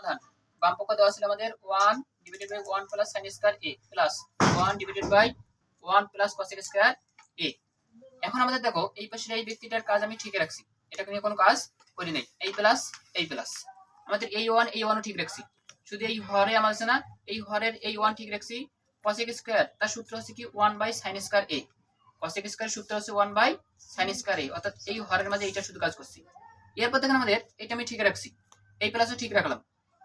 সমাধান। বাম পক্ষ দেওয়া ছিল আমাদের 1 divided by 1 plus sin square a plus 1 divided by 1 plus cos square a। এখন আমাদের দেখো এই পাশের এই ব্যক্তিটার কাজ আমি ঠিক রাখছি, এটাকে নিয়ে কোনো কাজ করি নাই। এই প্লাস আমাদের এই 1 ঠিক রাখছি, শুধু এই হরে আমার আছে না, এই হরের এই 1 ঠিক রাখছি। cos স্কয়ার তার সূত্র হচ্ছে কি 1 by sin square a, cos square সূত্র হচ্ছে 1 বাই sin স্কয়ার a, অর্থাৎ এই হরের মাঝে এইটা শুধু কাজ করছি। এরপর দেখেন আমাদের এটা আমি ঠিক রাখছি, এই প্লাসও ঠিক রাখলাম।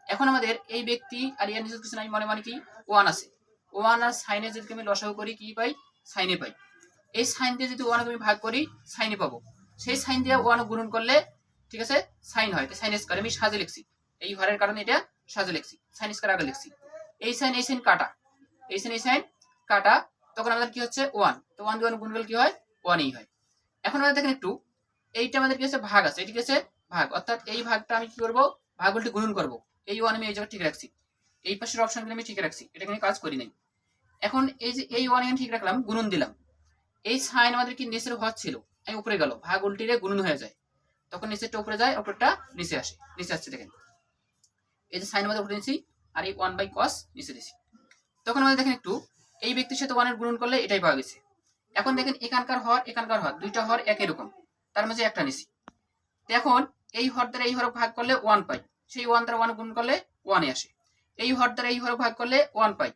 এখন আমাদের এই ব্যক্তি আর এর নিচে কিছু নাই, মানে কি 1 আছে, 1 আর সাইনে যদি আমি লসাগু করি কি পাই, সাইনে পাই। এই সাইন দিয়ে যদি 1 আমি ভাগ করি সাইনে পাবো, সেই সাইন দিয়ে 1 গুণন করলে ঠিক আছে সাইন হয়, সাইন স্কয়ার আমি সাজে লিখছি, এই হরের কারণে এটা সাজে লিখছি, সাইন স্কয়ার আগে লিখছি। এই সাইন কাটা, এই সাইন কাটা, তখন আমাদের কি হচ্ছে 1, তো 1 দিয়ে 1 গুণ করলে কি হয় 1ই হয়। এখন আমাদের দেখেন একটু এইটা আমাদের কি আছে ভাগ আছে, এটি কি আছে ভাগ, অর্থাৎ এই ভাগটা আমি কি করব, ভাগ উল্টে গুণন করব। এই 1 আমি এই জায়গায় ঠিক রাখছি, এই পাশের অপশনগুলো আমি ঠিক রাখছি, এটা আমি কাজ করি নাই। এখন এই যে এই 1 এখানে ঠিক রাখলাম, গুণন দিলাম। এই সাইন আমাদের কি নিচের হর ছিল, আমি উপরে গেল, ভাগ উল্টিলে গুণন হয়ে যায়, তখন নিচেরটা উপরে যায়, উপরটা নিচে আসে, নিচে আসছে দেখেন। এই যে সাইন আমাদের উপরে নিয়েছি আর এই 1 বাই cos নিচে দিয়েছি। তখন আমাদের দেখেন একটু এই ব্যক্তির সাথে 1 এর গুণন করলে এটাই পাওয়া গেছে। এখন দেখেন এখানকার হর দুইটা হর একই রকম, তার মাঝে একটা নিছি। এখন এই হর দ্বারা এই হর ভাগ করলে 1 পাই, সেই 1 দ্বারা 1 গুণ করলে 1 আসে। এই হর দ্বারা এই হর ভাগ করলে 1 পাই,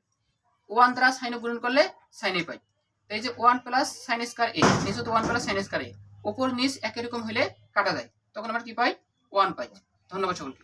1 দ্বারা সাইন গুণ করলে সাইনে পাই। এই যে 1 প্লাস sin স্কয়ার a, নিচে তো 1 প্লাস sin স্কয়ার a, উপর নিচ একই রকম হলে কাটা যায়, তখন আমরা কি পাই 1 পাই। ধন্যবাদ সকলকে।